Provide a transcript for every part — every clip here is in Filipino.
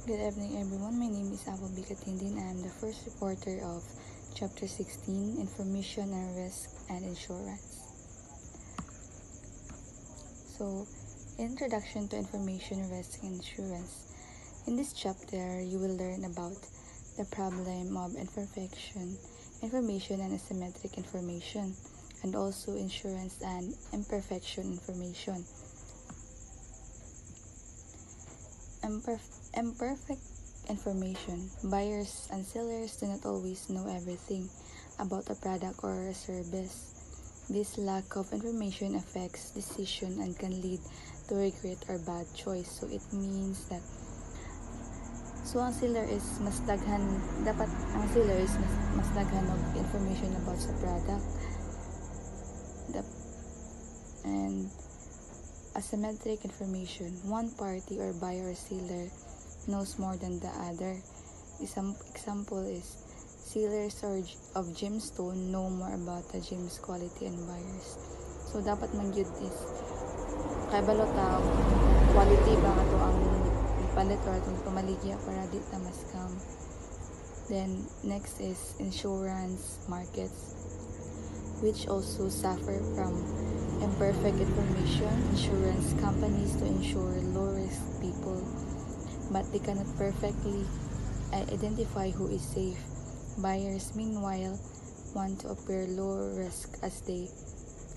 Good evening, everyone. My name is Apple Bicatindin. I am the first reporter of Chapter 16, Information and Risk and Insurance. So, Introduction to Information, Risk, and Insurance. In this chapter, you will learn about the problem of imperfection, information and asymmetric information, and also insurance and imperfection information. Imperfect information. Buyers and sellers do not always know everything about a product or a service. This lack of information affects decision and can lead to regret or bad choice. So it means that ang seller is mas daghan og information about sa product. And asymmetric information. One party or buyer or seller knows more than the other. Example is sellers of gemstone know more about the gem's quality and buyers. So dapat man gyud is kay balo ta quality ba ato ang ipalit or atong pamaligya para di ta ma-scam. Then next is insurance markets, which also suffer from imperfect information. Insurance companies to insure low-risk people, but they cannot perfectly identify who is safe. Buyers, meanwhile, want to appear low risk as they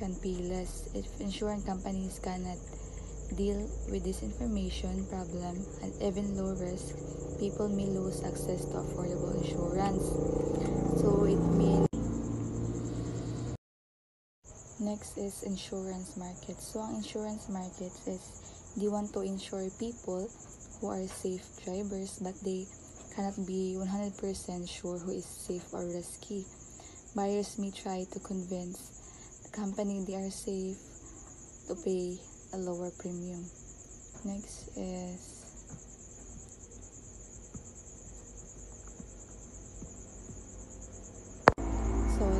can pay less. If insurance companies cannot deal with this information problem and even low risk, people may lose access to affordable insurance. So it means next is insurance market. So ang insurance market is they want to insure people who are safe drivers, but they cannot be 100% sure who is safe or risky. Buyers may try to convince the company they are safe to pay a lower premium. Next is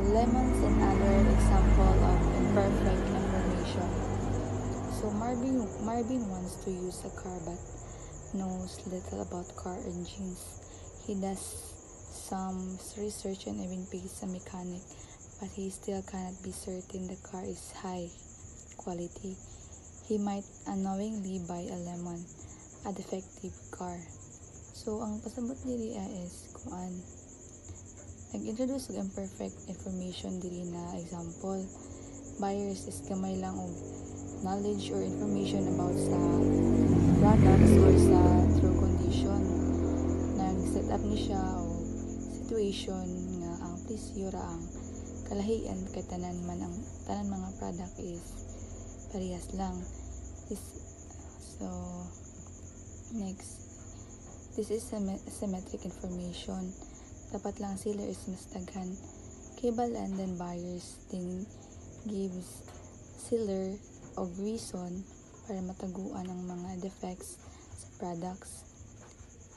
lemons and other example of imperfect information. So Marvin wants to use a car but knows little about car engines. He does some research and even pays a mechanic, but he still cannot be certain the car is high quality. He might unknowingly buy a lemon, a defective car. So ang pasabot diri is kuan nag-introduce og imperfect information diri na example. Buyers is gamay lang og knowledge or information about sa products or sa true condition. Nag-set up ni siya o situation nga ang presyo ra ang kalahian kay tanan mga product is parehas lang. Next, this is symmetric information. Dapat lang seller is mas daghan kay balaan than buyers, then gives seller og reason para mataguan ang mga defects sa products.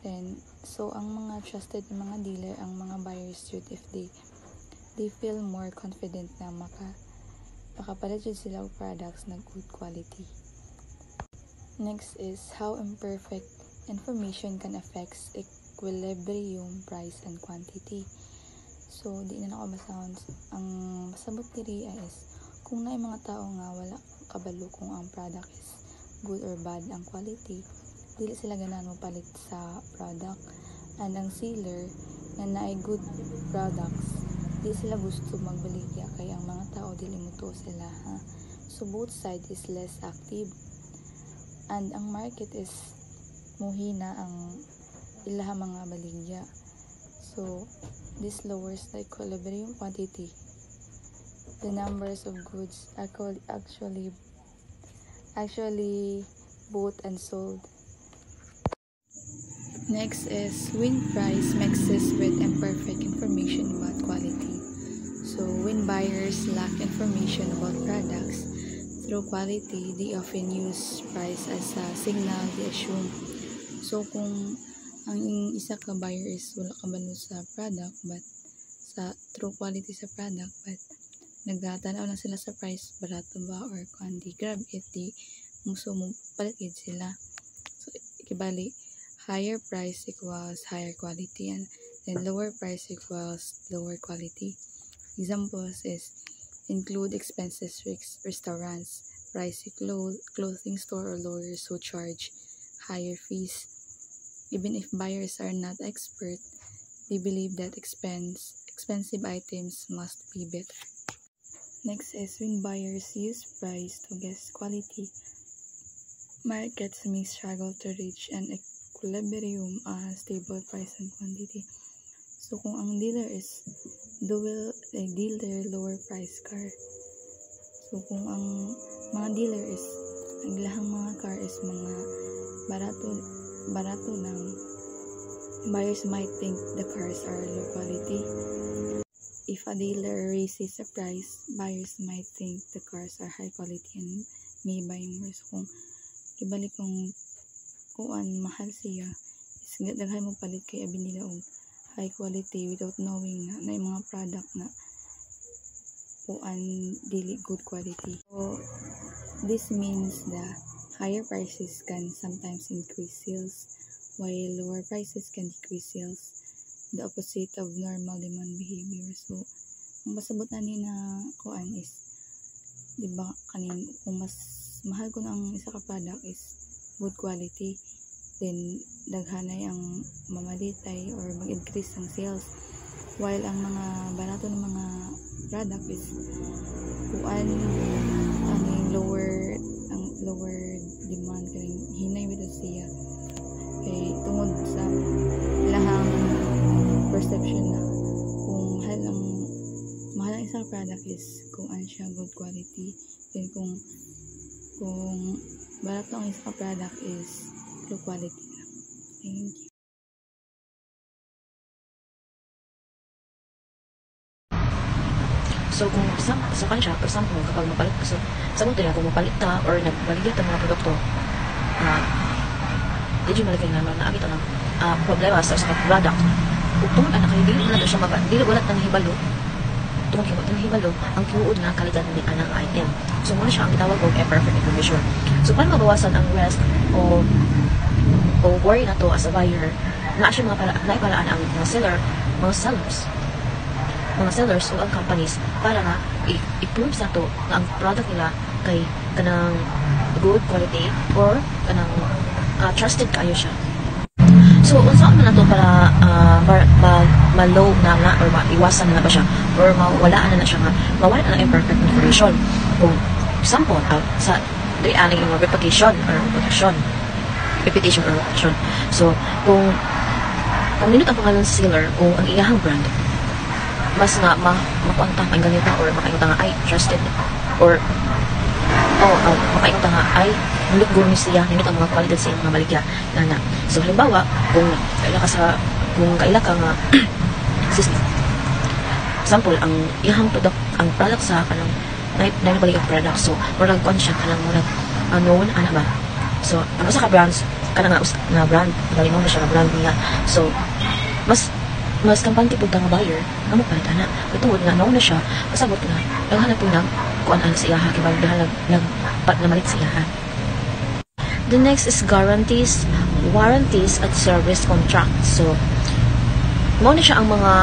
Then so ang mga trusted mga dealer ang mga buyers yun if they feel more confident na makapalit jud sila og products na good quality. Next is how imperfect information can affect equilibrium, price, and quantity. So, di na ako basahon. Ang masabot diri is kung na mga tao nga wala kabalo kung ang product is good or bad ang quality, dili sila ganahan mo palit sa product. And ang seller nga naay good products, di sila gusto magbaligya kay ang mga tao dili mutuo sila. So, both side is less active. And ang market is muhina ang ilaha mga baligya. So, this lowers the equilibrium quantity. The numbers of goods actually bought and sold. Next is when price mixes with imperfect information about quality. So, when buyers lack information about products through quality, they often use price as a signal they assume. So, kung ang isa ka buyer is wala kabalo sa product but sa true quality sa product, but nagtatanaw lang sila sa price, barato ba or kundi grab it, di muso mo palit sila. So ikibali higher price equals higher quality, and then lower price equals lower quality. Examples is include expensive restaurants, pricey clothing store, or lawyers who charge higher fees. Even if buyers are not expert, they believe that expensive items must be better. Next is when buyers use price to guess quality, markets may struggle to reach an equilibrium, stable price and quantity. So kung ang dealer is dealer lower price car, so kung ang mga dealer is ang ilahang mga car is mga barato lang, buyers might think the cars are low quality. If a dealer raises the price, buyers might think the cars are high quality and may buy more. So kung ibalik kung mahal siya, is daghay mo palit kay abi nila og high quality without knowing na yung mga product na dili good quality. So this means the higher prices can sometimes increase sales, while lower prices can decrease sales, the opposite of normal demand behavior. So ang pasabot na ni na is, di ba kanin, kung mas mahal ko na ang isa ka product is good quality, then daghanay ang mamalitay or mag-increase ang sales, while ang mga barato ng mga product is lower demand, kaning hinay with siya kay tungod sa lahang perception na kung mahal ang isang product is kung ano siya good quality, then kung barato ang isang product is low quality lang. Thank you. So kung sa siya, for example, kapag mapalit ka sa mundo niya, kung mapalit ta or nagbaligya ta mga produkto, di malagay naman na agit ang problema sa product. Kung tungod anak kayo, dili wala siya dili wala nang hibalo, tungod ng hibalo ang tinuod na kalidad ng anang item. So muna siya ang itawag og imperfect information. So paano mabawasan ang risk o worry na to as a buyer, na siya naipalaan ang mga sellers o ang companies para nga i-prove sa to na ang product nila kay kanang good quality or kanang trusted kayo siya. So unsa man nato para ma-low na or maiwasan na ba siya or mawalaan na siya nga mawala na imperfect information. Kung example sa aning reputation. So kung nindot ang pangalan sa seller o ang iyahang brand, mas nga makuanta ang ganito or makainta nga ay trusted or makainta nga ay look good ni siya, nindot ang mga quality sa mga baligya na. So halimbawa kung kaila ka nga example ang iyahang product sa kanang naibalik ang product, so murag conscious kanang murag known ba. So ang usa ka brands kanang nga brand galing mo na siya nga brand niya, so mas kampante po nga buyer nga mo palit ana katungod nga nauna siya pasabot nga naghanap po nang kuan ana sa iyaha kay bagdahan namalit sa iyaha. The next is guarantees, warranties at service contracts. So mao ni siya ang mga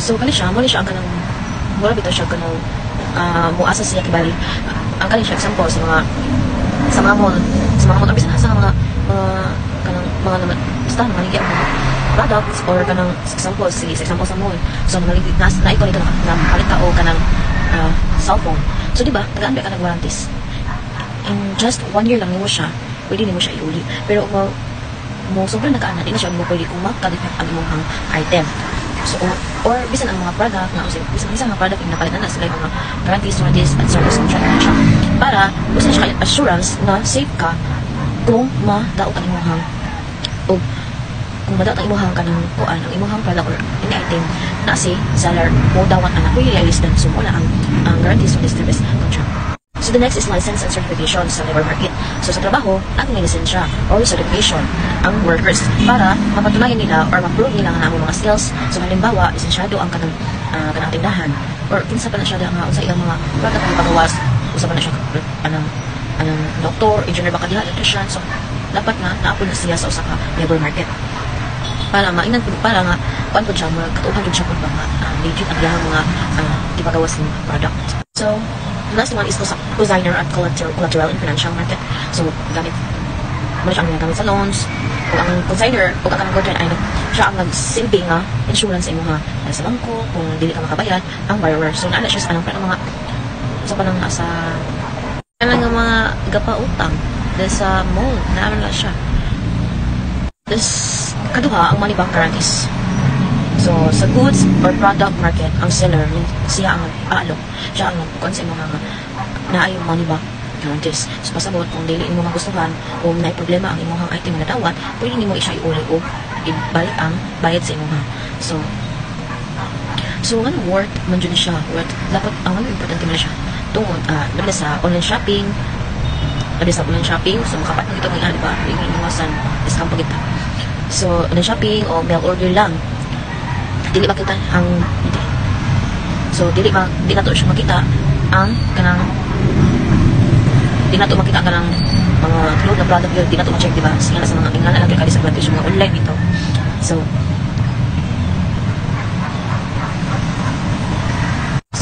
so kali siya ang kanang wala bitaw siya kanang muasa siya kibali ang kali siya example sa mga mall bisan sa mga kanang mga naman basta maligya mga products or kanang example sa mall, so na ito na palit ka o kanang cellphone, so diba tagaan ba ka ng warranties in just 1 year lang nimo siya, pwede nimo siya iuli, pero mo sobrang nakaana di na siya mo pwede kung magka-defect ang imong item. So or bisan ang mga product na bisan mga product na napalitan na sila yung mga guarantees, warranties at service contract na siya para bisan siya assurance na safe ka kung madaot ang imong kung madaot ang imong kanang kuan ang imong product or any item na si seller mo dawat anak really listed, so wala ang guarantees or service contract. So the next is license and certification sa labor market. So sa trabaho, ating may lisensya or certification ang workers para mapatunayan nila or ma-prove nila nga ang mga skills. So halimbawa, lisensyado ang kanang tindahan or kinsa pa na siya nga sa iyang mga product na pagawas, usa pa na siya anang doktor, engineer baka diha electrician, so dapat nga naapod na siya sa usa ka labor market para mainan para nga kuan pud siya mga katuhan jud siya pud ba nga legit ang iyang mga gipagawas ng product. So the last one is designer at collateral in financial market. So gamit mo siya ang gamit sa loans o ang consigner o ang consigner ay siya ang nagsilbi nga insurance sa imo nga sa bangko kung dili ka makabayad ang borrower. So naana siya sa anong mga sa panang sa nga mga gapautang sa mall naana na siya. This kaduha ang money back guarantees. So sa goods or product market ang seller siya ang nag-aalok, siya ang nagkuan sa mga naay money back guarantees. So pasabot kung dili imo magustuhan o may problema ang imong item na dawat, pwede nimo siya iuli o ibalik ang bayad sa imong. So ano worth man jud siya, worth dapat ang ano importante man siya tungod labi sa online shopping. So makapat na ito mga di ba yung iwasan discount pagita. So online shopping o mail order lang dili makita ang so di na to siya makita ang kanang di na to makita ang kanang mga cloud na product yun, di na to ma-check diba siya na sa mga ingana lang kaya sa advantage mga online dito. So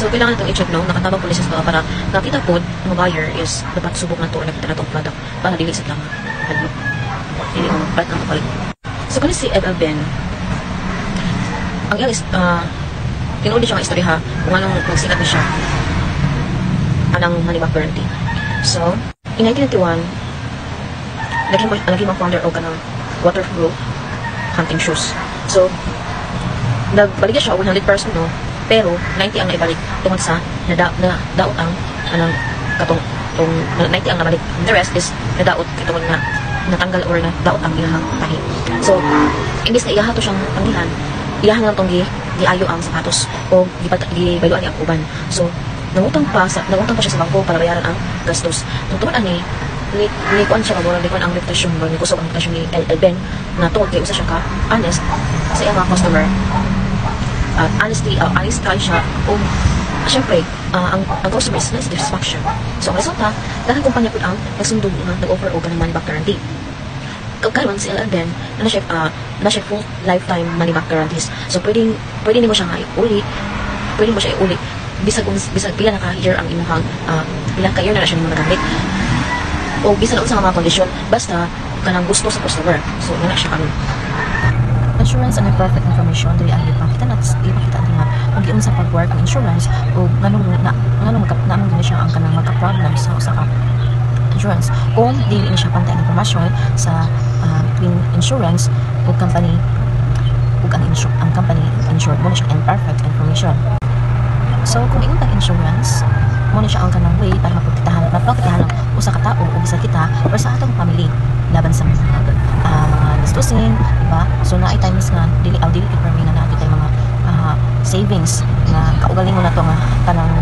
kailangan itong i-check no, nakatabang policies ba para nakita po ng buyer is dapat subok na to or nakita na itong product para dili sa tama hadlok dili mo ba't ang kapalit. So kung si Ed Alben ang iyang tinuod siya ang istorya kung anong magsikat na siya anang money back guarantee. So in 1991 naging founder o kanang waterproof hunting shoes. So nagbalik siya 100% no, pero 90 ang naibalik tungkol sa nadaot ang anang katong 90 ang nabalik. The rest is nadaot katong na natanggal or nadaot ang ilahang tahi. So imbis na iyaha to siyang pangihan, iyaha na itong giayo ang sapatos o gibayloan niya ang uban. So nangutang pa siya sa bangko para bayaran ang gastos. Tungtungod ani ni kuan siya mabura ni kuan ang reputasyon ni kusog ang reputasyon ni Alben na tungod kay usa siya ka honest sa iyang mga customer. Honest tayo siya o syempre ang customer is satisfaction. So ang resulta dahil kumpanya po ang nagsundog na nag-offer o ganang money back guarantee. Karon si Alben na siya full lifetime money back guarantees. So pwede nimo siya nga iuli, pwede mo siya iuli bisag pila na ka year ang imong pila ka year na siya nimo nagamit o bisan unsa nga mga kondisyon basta kanang gusto sa customer. So na siya karon. Insurance and perfect information dili ang ipakita nga kung giun sa pag-work ang insurance o nganong gani siya ang kanang magka-problem sa usa ka insurance kung dili ni siya pantay ang impormasyon sa between insurance o company ug ang company insured mo na siya imperfect information. So kung ingon tag insurance mo na siya ang kanang way para maprotektahan ang usa ka tawo o bisan kita or sa atong family laban sa mga gastusin, diba? So naay times nga dili permi nga natin tayo mga savings nga kaugaling mo na to nga kanang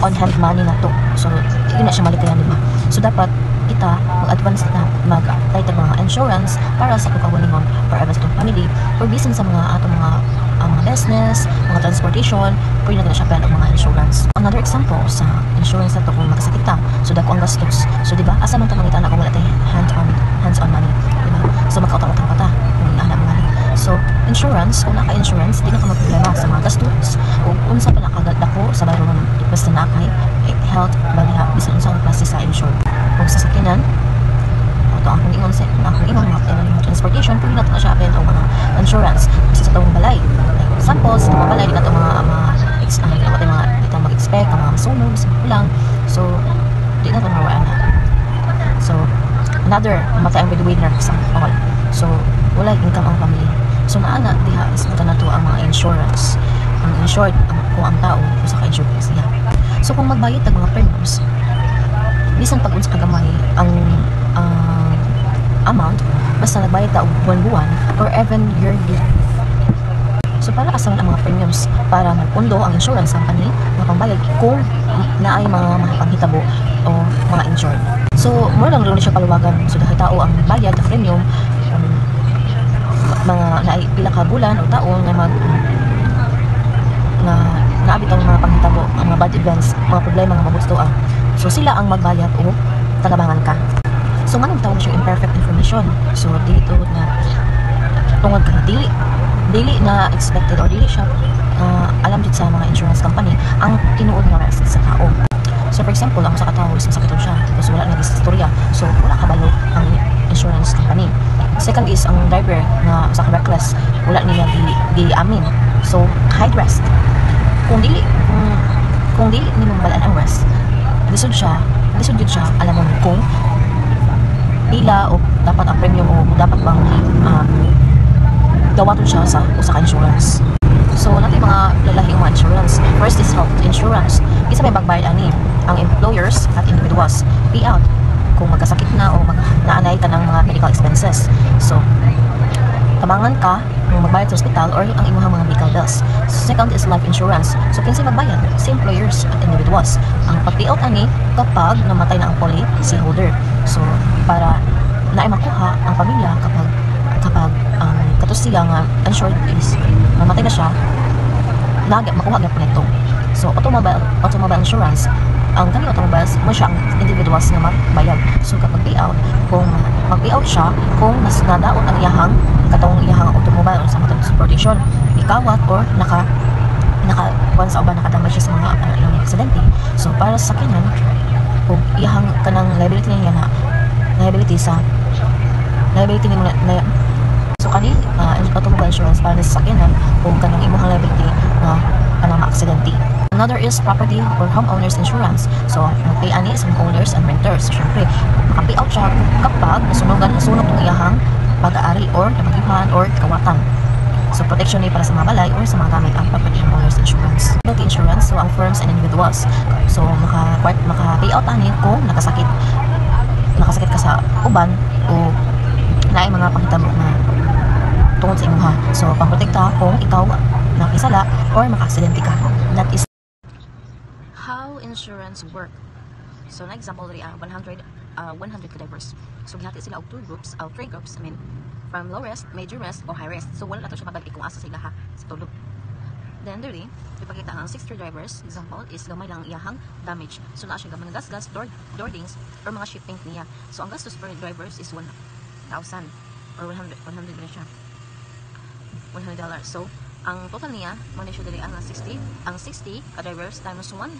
on hand money na to. So yun na siya malikayan, diba? So dapat kita mag-advance na mag-apply ta mga insurance para sa kaugalingon para sa atong family or bisan sa mga atong mga business, mga transportation, pwede na siya plan ang mga insurance. Another example sa insurance na to kung makasakit ta, so dako ang gastos. So diba, asa man ta makita na kung wala tayo hands-on money, diba? So magkautang-utang pa ta kung inahanap money. So insurance, kung naka-insurance, di na ka magproblema sa mga gastos. Kung unsa pa nakagaldako sa bayron basta na kay health, baliha, bisan unsang klase sa insurance. Kung sa sakinan, ito ang kung ingon mga transportation, pwede na ito na siya apel o mga insurance kasi sa tawang balay. Example, sa mga balay, di na ito mga mag-expect, ang mga masunog, sa kulang. So, di na ito mawaan na. So, another, matay ang breadwinner sa all. So, wala income ang family. So, naana, diha, is mata na ito ang mga insurance. Ang insured, kung ang tao, sa ka-insured siya. So, kung magbayad ng mga premiums, bisan pag-unsa kagamay ang amount, basta nagbayad ta og buwan-buwan or even yearly. So para asaman ang mga premiums para magpundo ang insurance company na pambayad kung naay mga panghitabo o mga insured. So mo lang rin siya paluwagan. So dahil tao ang bayad ng premium, mga naay pila ka bulan o taon na naabit ang mga panghitabo, ang mga bad events, mga problema nga magustuhan. So sila ang magbayad o tagabangan ka. So nga tawag siya imperfect information. So dito na tungod ka dili na expected or dili siya alam dito sa mga insurance company ang tinuod nga risk sa tao. So for example, ang sa katao is masakit siya tapos wala na istorya. So wala kabalo ang insurance company. Second is ang driver na sa reckless, wala nila di amin. So high risk. Kung dili nimo balaan ang risk, lisod yun siya alam mo kung pila o dapat ang premium o dapat bang gawaton siya sa usa ka insurance. So natin mga lalahing mga insurance. First is health insurance. Isa may magbayad ani ang employers at individuals. Payout kung magkasakit na o naanay ka ng mga medical expenses. So tabangan ka kung magbayad sa hospital or ang imong mga medical bills. Second is life insurance. So kinsay magbayad? Sa employers at individuals. Ang pag-payout ani kapag namatay na ang policy holder. So para naay makuha ang pamilya kapag katos sila nga insured is mamatay na siya, makuha na po nito. So automobile insurance, ang kanyang automobiles mo siya ang individuals na magbayad. So kapag payout, kung mag-payout siya kung nadaot ang iyahang katong iyahang automobile o sa transportation ikawat or kuan sa uban nakadamage siya sa mga aksidente. So para sa sakyanan, kung iyahang kanang liability niya na liability ni mo na so kani automobile insurance para sa sakyanan kung kanang imong liability na kanang aksidente. Another is property or homeowners insurance. So magpay ani sa owners and renters. Syempre maka-payout siya kapag nasunog ang iyahang pag-aari or nabagyuhan or kawatan. So protection ni para sa mga balay or sa mga gamit ang property owners insurance. Liability insurance, so ang firms and individuals. So maka-payout ani kung nakasakit ka sa uban o naay mga panghitabo na tungod sa imuha. So pangprotekta kung ikaw nakisala or maka-aksidente ka. That is How insurance work. So na example diri 100 drivers. So gihati sila og 3 groups, from low risk, major risk o high risk. So wala na to siya mabalik kung asa sila ha sa tulog. Then diri ipakita ang 60 drivers, example is gamay lang iyahang damage. So na siya gamay ng gas, door dings or mga shipping niya. So ang gastos per drivers is 1,000 or 100 na siya. $100. So ang total niya mo ni siya diri ang 60 ka drivers times $100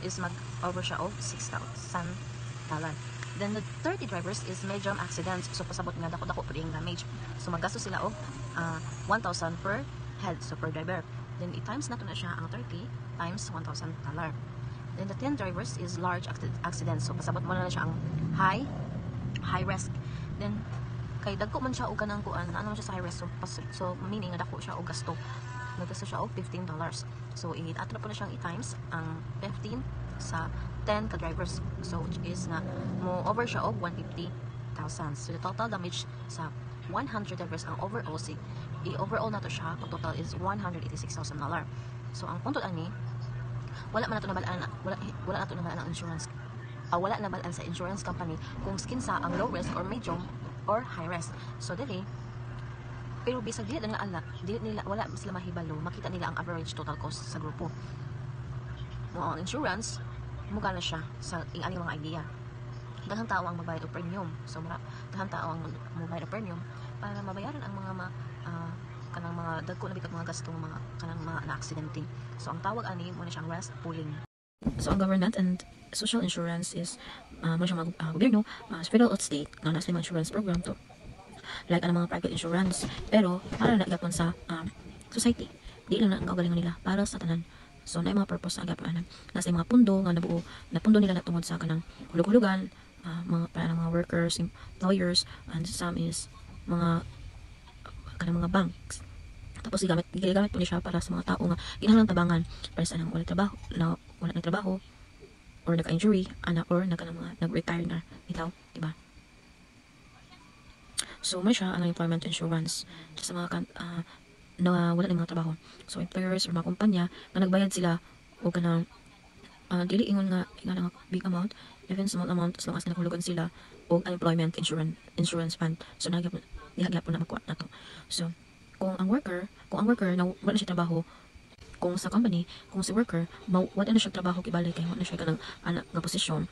is mag-over siya og $6,000. Then the 30 drivers is major accidents. So pasabot nga dako-dako pud yung damage. So maggastos sila og 1,000 per head, so per driver. Then i-times nato na siya ang 30 times $1,000. Then the 10 drivers is large accidents. So pasabot mo na siya ang high risk. Then kay dagko man siya og kanang kuan, ano man siya sa high risk. So meaning nga dako siya og gasto. Naggasto siya og $15. So ato na po na siyang i-times ang 15 sa 10 ka drivers. So which is na mo over siya og 150,000. So the total damage sa 100 drivers ang overall i-overall nato siya, ang total is $186,000. So ang puntod ani wala nato nabalaan ang insurance. Wala nabalaan sa insurance company kung kinsa ang low risk or medium or high risk. So dili pero bisag dili nga ala, wala sila mahibalo, makita nila ang average total cost sa grupo. Mo ang insurance muga na siya sa ingani mga idea. Daghang tao ang magbayad og premium. So daghang tao ang magbayad og premium para mabayaran ang mga kanang mga dagko na bitag mga gasto mga kanang mga na-aksidente. So ang tawag ani mo na siyang risk pooling. So ang government and social insurance is mo siya gobyerno, federal at state nga nasa mga insurance program to. Like ang mga private insurance, pero para na gyapon sa society. Di lang na ang kaugalingon nila para sa tanan. So na mga purpose ang gyapon nasa mga pundo nga nabuo na pundo nila natungod sa kanang hulug-hulugan, mga para mga workers, employers, and some is mga kanang mga banks. Tapos gigamit po siya para sa mga tao nga kinahanglan tabangan para sa nang wala nang trabaho or nagka-injury or nag-retire na bitaw, diba? So may siya ang employment insurance sa mga na wala ng mga trabaho. So employers or mga kumpanya na nagbayad sila o kanang dili ingon nga big amount, even small amount, as long as nakahulugan sila o unemployment insurance fund. So nagapon na magkuha na to. So kung ang worker na wala siya trabaho, kung sa company, kung si worker wala na siya trabaho kibali kay wala na siya kanang anak nga posisyon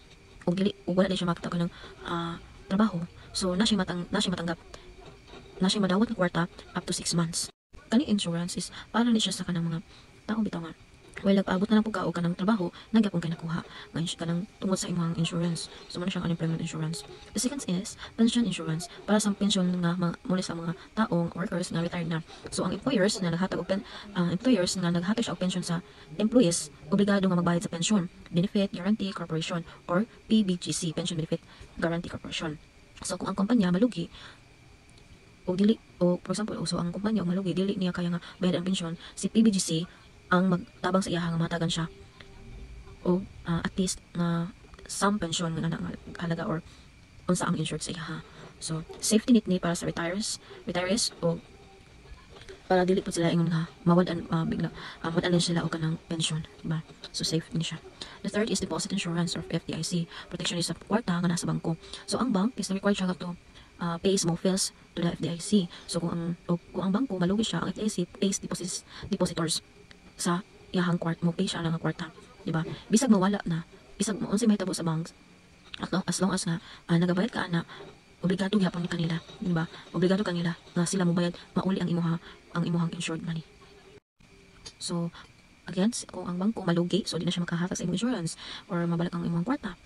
ug wala na siya makita kanang trabaho, so na siya matanggap na siya madawat ng kwarta up to 6 months. Kani insurance is para ni siya sa kanang mga tao bitaw nga while nag-abot na lang pagkaog ka ng trabaho, nagyapon kay nakuha ngayon ka ng tungod sa imong insurance. So muna siyang unemployment insurance. The second is pension insurance para sa pension nga muli sa mga taong workers nga retired na. So ang employers nga naghatag siya og pension sa employees, obligado nga magbayad sa pension benefit guarantee corporation or PBGC, pension benefit guarantee corporation. So kung ang kumpanya malugi o dili o for example so ang kumpanya malugi dili niya kaya nga bayad ang pension, si PBGC ang magtabang sa iya nga matagan siya o at least na some pension nga halaga or unsa ang insured sa iya. So safety net ni para sa retirees o para dili po sila ingon nga mawalan bigla mawalan sila o kanang pension, diba? So safe ni siya. The third is deposit insurance or FDIC, protection is sa kwarta nga nasa bangko. So ang bank is required siya to pay small fees to the FDIC. So kung ang bangko malugi siya, ang FDIC pays depositors sa iyahang mo pay siya ng kwarta, di ba? Bisag mawala na, bisag mo unsay mahitabo sa banks, as long as nga nagabayad ka na, obligado gyapon kanila, di ba? Obligado kanila nga sila mobayad mauli ang imuhang insured money. So again, kung ang bangko malugi, so di na siya makahatag sa imong insurance or mabalak ang imong kwarta,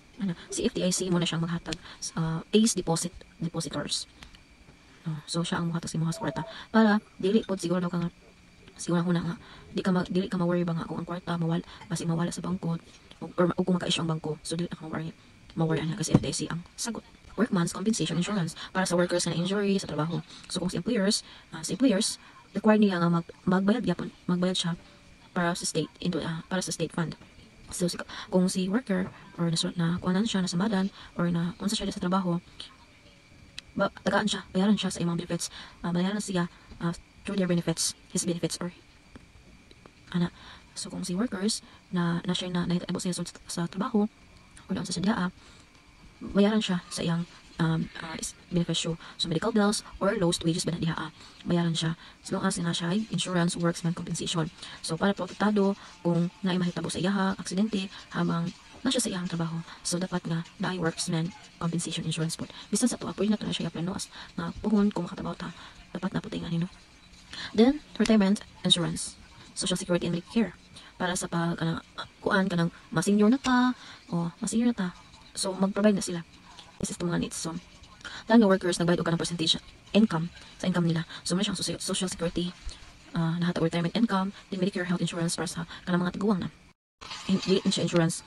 si FDIC mo na siyang maghatag pays depositors. So siya ang mohatag sa imong kwarta para dili pod siguro ka nga siguro na nga dili ka ma-worry ba nga kung ang kwarta mawala sa bangko or kung maka-issue ang bangko, so dili ka ma-worry ana kasi FDIC ang sagot. Workman's compensation insurance para sa workers na injury sa trabaho. So kung si employers required niya nga magbayad siya para sa state fund. So kung si worker or na kuanan siya na samadan or na unsa siya sa trabaho, bayaran siya sa imong benefits, bayaran siya through their benefits, his benefits or so kung si workers na siya na nahitabo siya sa trabaho o doon sa sadyaa, bayaran siya sa iyang beneficio. So medical bills or lost wages ba na diha, bayaran siya as long as na siya insurance worksman compensation. So para protektado kung naay mahitabo sa iyaha aksidente habang na siya sa iyang trabaho, so dapat nga naay worksman compensation insurance po. Bisan sa tuwa po na to na siya plano as na puhon kung makatabaw ta, dapat na puti nga nino. Then retirement insurance, social security and care para sa pag kuan kanang ma-senior na ta, so mag-provide na sila. This is the mga needs. So dahil nga workers nagbayad og kanang percentage income sa income nila, so may siyang social security, nahatag retirement income, then Medicare health insurance para sa kanang mga tiguang na. Hindi siya insurance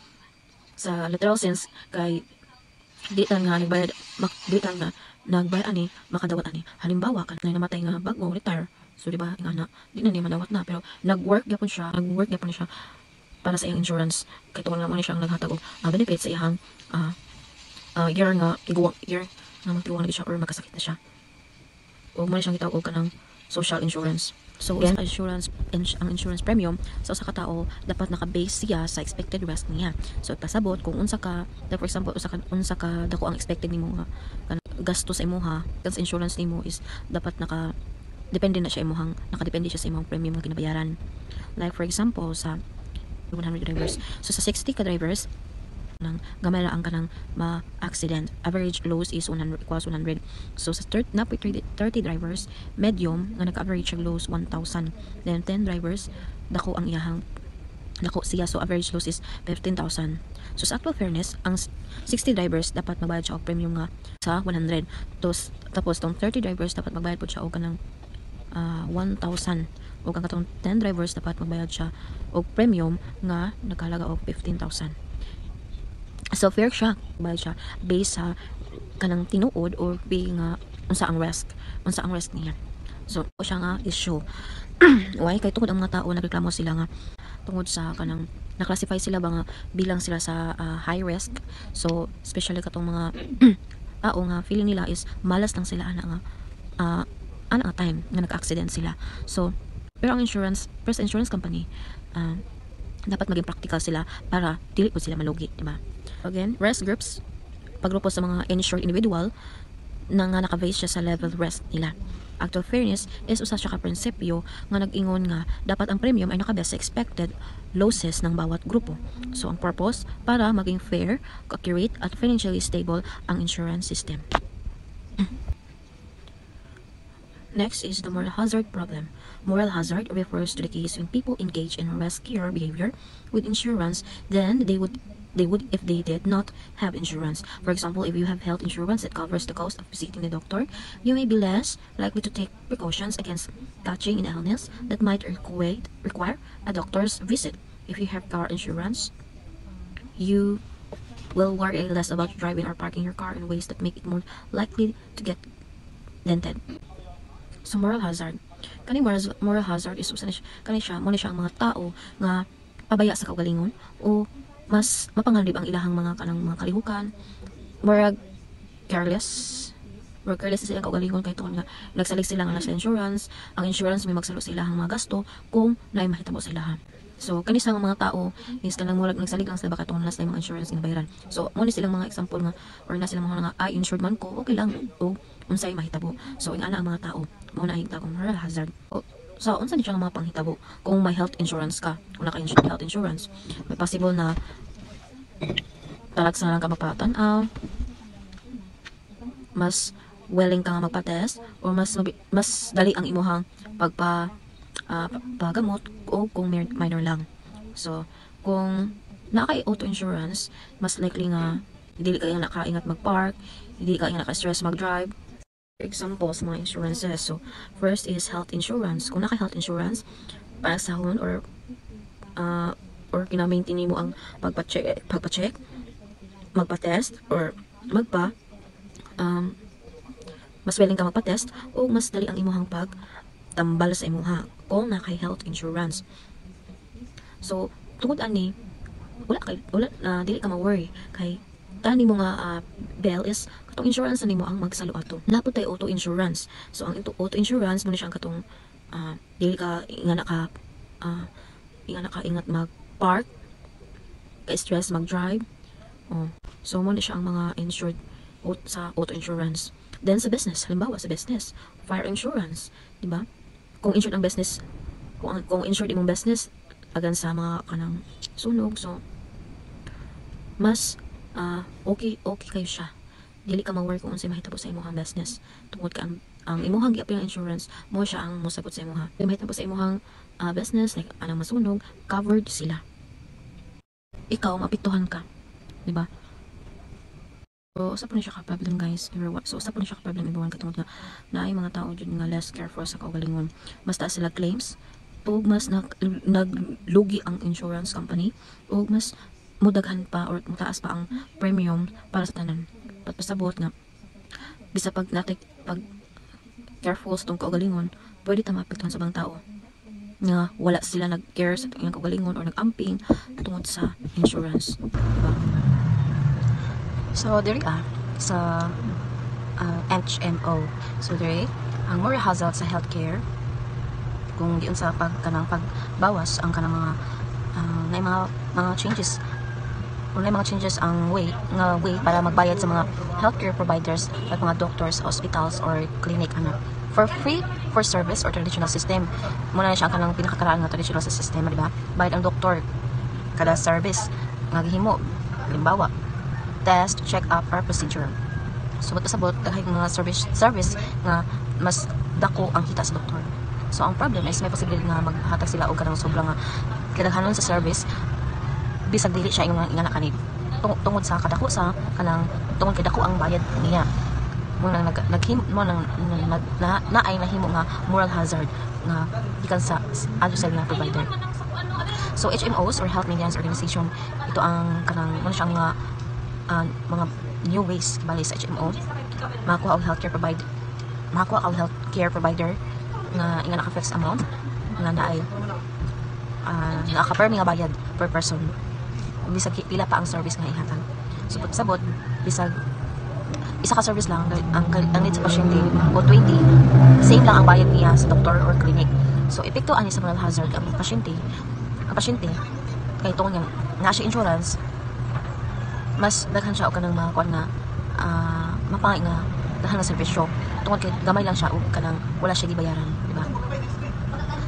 sa literal sense kay di tan nga nagbayad ani makadawat ani. Halimbawa kan namatay nga bago retire, so di ba ingana di na ni madawat na pero nag-work gyapon siya para sa iyang insurance kay tungod naman siya ang naghatag og benefits sa iyang year nga magtiguang na siya or magkasakit na siya, o mo siyang gitawag og kanang social insurance. So again, ang insurance premium sa usa ka tawo dapat naka-base siya sa expected risk niya. So pasabot kung unsa ka, for example unsa ka dako ang expected nimo nga gasto sa imuha, kan insurance nimo is dapat nakadepende siya sa imong premium nga ginabayaran. Like for example sa 100 drivers, so sa 60 ka drivers nang gamay lang ang kanang ma-accident, average loss is 100 equals 100. So sa 30 drivers medium nga naka-average ang loss 1,000, then 10 drivers dako siya, so average loss is 15,000. So sa actual fairness, ang 60 drivers dapat magbayad siya og premium nga sa 100, tapos tong 30 drivers dapat magbayad po siya og kanang 1,000, ug ang katong 10 drivers dapat magbayad siya og premium nga nagkahalaga og 15,000. So fair siya, bayad siya based sa kanang tinuod or being unsa ang risk niya. So siya nga issue. Why kay tungod ang mga tao nagreklamo sila nga tungod sa kanang na-classify sila ba nga bilang sila sa high risk. So especially katong mga tao nga feeling nila is malas lang sila ana nga time nga nag-accident sila. So pero ang first insurance company dapat maging practical sila para dili po sila malugi, di ba? Again, risk groups, paggrupo sa mga insured individual na nga naka-base siya sa level risk nila. Actual fairness is usa siya ka prinsipyo nga nag-ingon nga dapat ang premium ay nakabase sa expected losses ng bawat grupo. So ang purpose para maging fair, accurate at financially stable ang insurance system. Next is the moral hazard problem. Moral hazard refers to the case when people engage in riskier behavior with insurance than they would if they did not have insurance. For example, if you have health insurance that covers the cost of visiting the doctor, you may be less likely to take precautions against catching an illness that might require a doctor's visit. If you have car insurance, you will worry less about driving or parking your car in ways that make it more likely to get dented. So moral hazard, kani moral hazard is usa kani siya mo siya ang mga tao nga pabaya sa kaugalingon o mas mapangalib ang ilahang mga kalihukan, murag careless sa ilang kaugalingon kay tungod nga nagsalig sila nga sa insurance. Ang insurance may magsalo sa ilahang mga gasto kung naay mahitabo sa ilaha. So kani sa mga tao is kanang murag nagsalig lang sila baka tungod na sa mga insurance nga bayaran. So mo ni silang mga example nga or na silang mga nga insured man ko, okay lang o unsay mahitabo. So ingana ang mga tao mo na hingta kung moral hazard. So unsa ni siya nga mga panghitabo kung may health insurance ka, kung naka-insure health insurance, may possible na talag sa lang ka magpatanaw, mas willing ka nga magpa-test or mas dali ang imuhang paggamot o kung minor lang. So kung nakay auto insurance, mas likely nga dili ka nakaingat mag-park, dili ka naka-stress mag-drive. Example sa mga insurances. So first is health insurance. Kung naka-health insurance, para sahon or kina-maintain mo ang pagpa-check, magpa-test or mas willing ka magpa-test o mas dali ang imuhang pagtambal sa imuha kung naka-health insurance. So tungod ani dili ka ma-worry kay tani mo nga bill is katong insurance nimo ang magsalo ato. Napod tay auto insurance. So ang auto insurance mo ni siyang katong dili ka ingat mag-park, ka-stress mag-drive. So mo ni siya ang mga insured sa auto insurance. Then sa business, halimbawa sa business, fire insurance, di ba? Kung insured ang business, kung insured imong business agan sa mga kanang sunog, so mas okay kayo siya. Dili ka ma-worry kung unsay mahitabo sa imong business. Tungod ka ang imong giapil ng insurance mo siya ang mosabot sa imong. Kung mahitabo sa imong business like anang masunog, covered sila. Ikaw mapiktuhan ka, di ba? So usa pa ni siya ka problem guys. So usa pa ni siya ka problem everyone katungod nga naay mga tao jud nga less careful sa kaugalingon. Mas taas sila claims ug mas naglugi ang insurance company ug mas mudaghan pa or mataas pa ang premium para sa tanan. Pasabot nga bisa pag careful sa tong kaugalingon, pwede ta maapektuhan sa bang tao nga wala sila nag-care sa tong kaugalingon or nag-amping tungod sa insurance, diba? So diri sa HMO. So diri ang moral hazard sa healthcare kung giun sa pagbawas ang kanang mga changes ang way para magbayad sa mga healthcare providers like mga doctors, hospitals or clinic for free for service or traditional system. Muna na siya ang kanang pinakakaraan nga traditional sa sistema, di ba? Bayad ang doktor kada service nga gihimo, halimbawa test, check-up or procedure. So pasabot dahil mga service nga mas dako ang kita sa doktor. So ang problem is may posibilidad nga maghatag sila og kanang sobrang kadaghanon sa service bisag dili siya ingana kanib tungod sa kadako sa kanang tungod kay dako ang bayad niya mo nang naay nahimo nga moral hazard nga gikan sa adto sa mga provider. So HMOs or health maintenance organization, ito ang kanang mo siyang mga new ways bali sa HMO makakuha og healthcare provider nga ingana ka fixed amount nga naay naka-permi nga bayad per person bisag pila pa ang service nga ihatag. So sabot bisag isa ka service lang ang need sa pasyente o 20 same lang ang bayad niya sa doktor or clinic. So epekto ani sa moral hazard ang pasyente kay tungod nga siya insurance mas daghan siya og kanang mga kuan nga mapangay nga dahil nga serbisyo tungod kay gamay lang siya ug kanang wala siya gibayaran, di ba?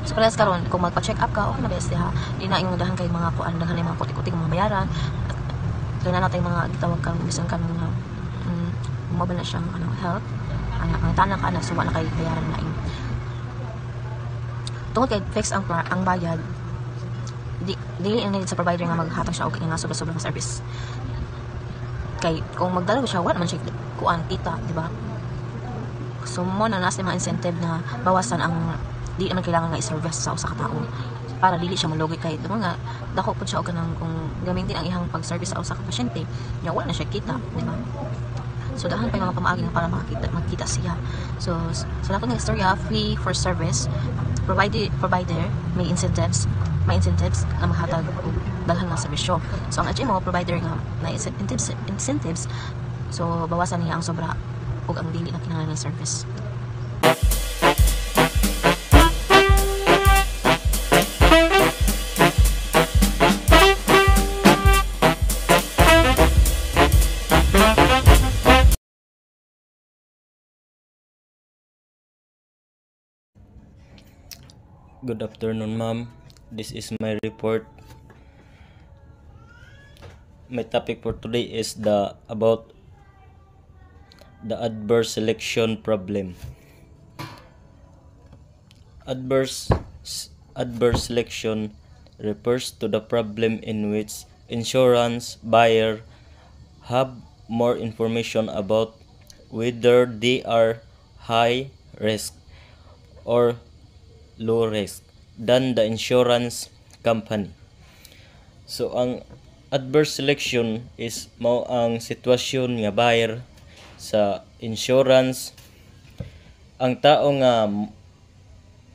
So parehas karon kung magpa-check up ka, okay na best ha. Di na yung dahan kay mga kuan, dahan yung mga putik-putik mga bayaran. Kaya na natin mga gitawag kang bisan kanang mobile na siya ano health. Ang tanan ka na suwa na kay bayaran na ing. Tungod kay fix ang bayad, dili ang need sa provider nga maghatag siya og nga sobra-sobra nga service. Kay kung magdala siya wala man siya kuan kita, di ba? So mo na nasa mga incentive na bawasan ang di naman kailangan nga i-service sa usa ka tawo para dili siya malugi kay dimo nga dako pud siya og kanang kung gamitin ang ihang pag-service sa usa ka pasyente nya wala na siya kita, di ba? So dahan pa yung mga pamaagi para magkita siya. So sa lahat ng istorya, fee for service provider may incentives na mahatag og dalhan nga serbisyo. So ang HMO provider nga na incentives so bawasan niya ang sobra ug ang dili na kinahanglan ng service. Good afternoon, ma'am. This is my report. My topic for today is about the adverse selection problem. Adverse selection refers to the problem in which insurance buyer have more information about whether they are high risk or low risk than the insurance company. So ang adverse selection is mao ang sitwasyon nga buyer sa insurance ang tao nga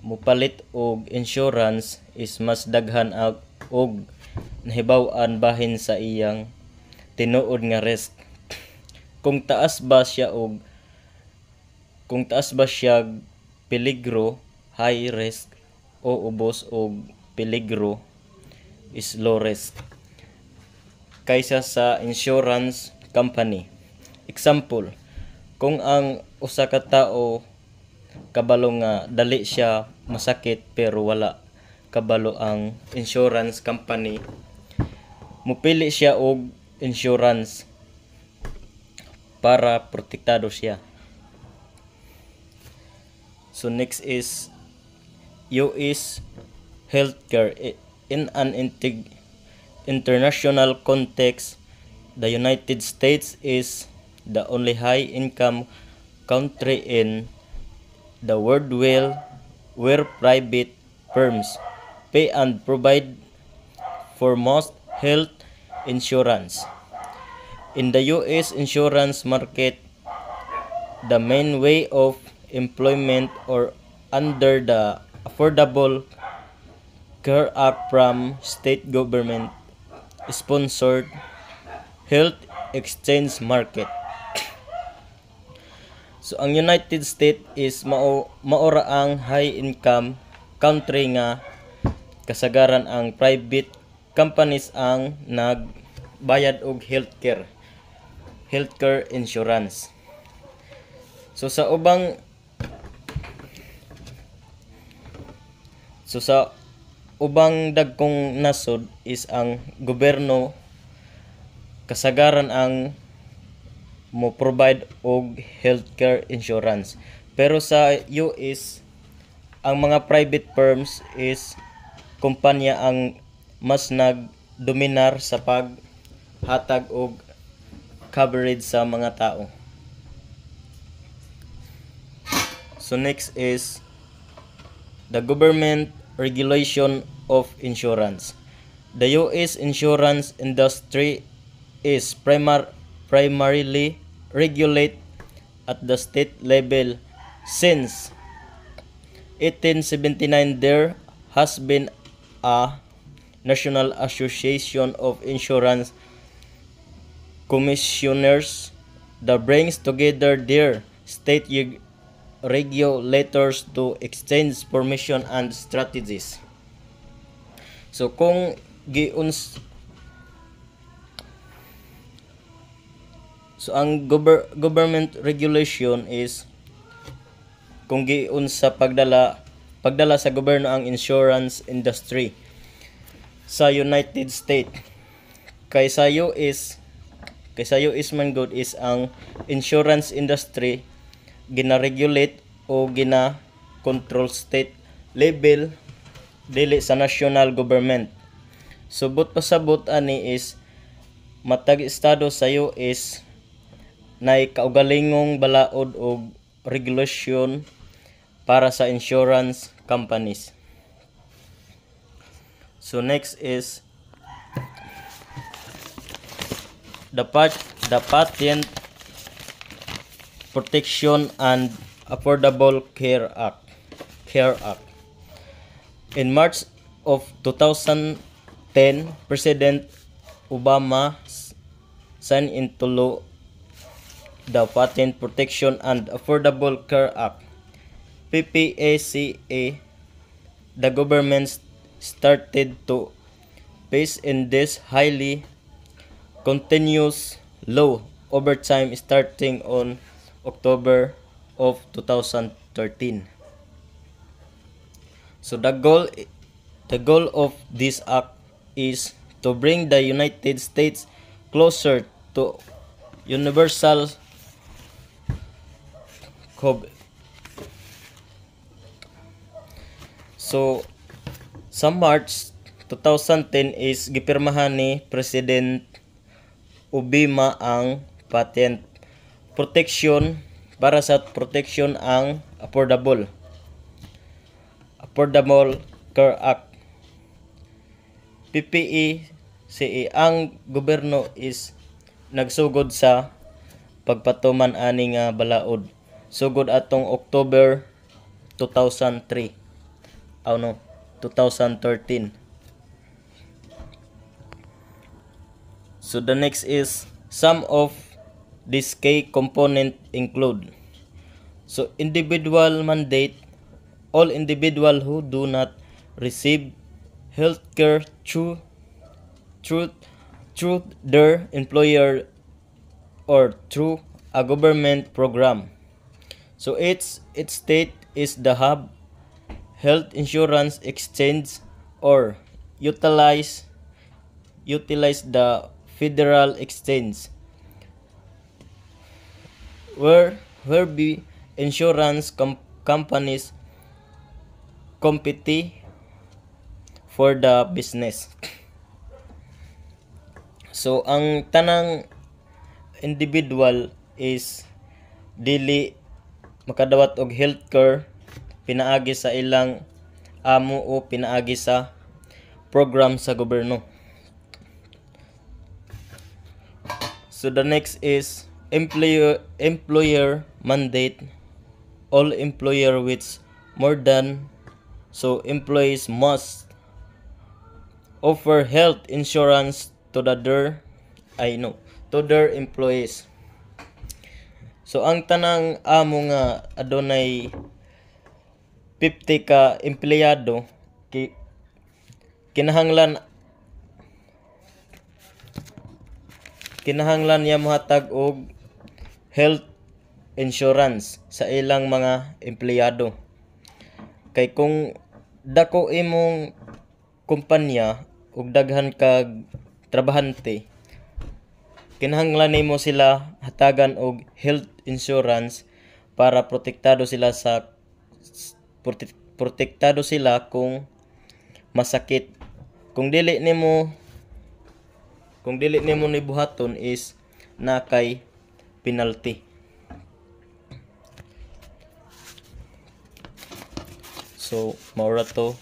mupalit og insurance is mas daghan og nahibaw-an bahin sa iyang tinuod nga risk. Kung taas ba siya peligro, high risk, o ubos og peligro is low risk kaysa sa insurance company. Example, kung ang usa ka tawo kabalo nga dali siya masakit pero wala kabalo ang insurance company, mupili siya og insurance para protektado siya. So next is US healthcare. In an international context, the United States is the only high-income country in the world where private firms pay and provide for most health insurance. In the US insurance market, the main way of employment or under the Affordable Care Act from state government sponsored health exchange market. So ang United States is maora ang high income country nga kasagaran ang private companies ang nagbayad og healthcare insurance. So sa ubang dagkong nasod is ang gobyerno kasagaran ang mo provide og healthcare insurance. Pero sa US ang mga private firms is kumpanya ang mas nagdominar sa paghatag og coverage sa mga tao. So next is the government regulation of insurance. The US insurance industry is primarily regulated at the state level. Since 1879, there has been a National Association of Insurance Commissioners that brings together their state regulators to exchange information and strategies. So So ang government regulation is kung giun sa pagdala sa gobyerno ang insurance industry sa United States. Kay sa US man good is ang insurance industry gina-regulate o gina-control state level dili sa national government. Subot pasabot ani is matag estado sa US nay kaugalingong balaod og regulation para sa insurance companies. So next is the Patent Protection and Affordable Care Act. In March of 2010, President Obama signed into law the Patent Protection and Affordable Care Act, PPACA. The government started to phase in this highly continuous law over time starting on October of 2013. So the goal of this act is to bring the United States closer to universal coverage. So sa March 2010 is gipirmahan ni President Obama ang patent protection para sa protection ang Affordable Care Act, PPACA. Ang gobyerno is nagsugod sa pagpatuman ani nga balaod sugod atong October 2013. So the next is some of these key component include. So individual mandate, all individual who do not receive healthcare through their employer or through a government program. So each state is the hub health insurance exchange or utilize the federal exchange where be insurance companies compete for the business. So ang tanang individual is dili makadawat og healthcare pinaagi sa ilang amo o pinaagi sa program sa gobyerno. So the next is employer mandate. All employer with more than employees must offer health insurance to their employees. So ang tanang amo nga adunay 50 ka empleyado kinahanglan niya mohatag og health insurance sa ilang mga empleyado. Kay kung dako imong kumpanya ug daghan kag trabahante, kinahanglan nimo sila hatagan og health insurance para protektado sila kung masakit. Kung dili nimo nibuhaton is na kay penalty. So maura to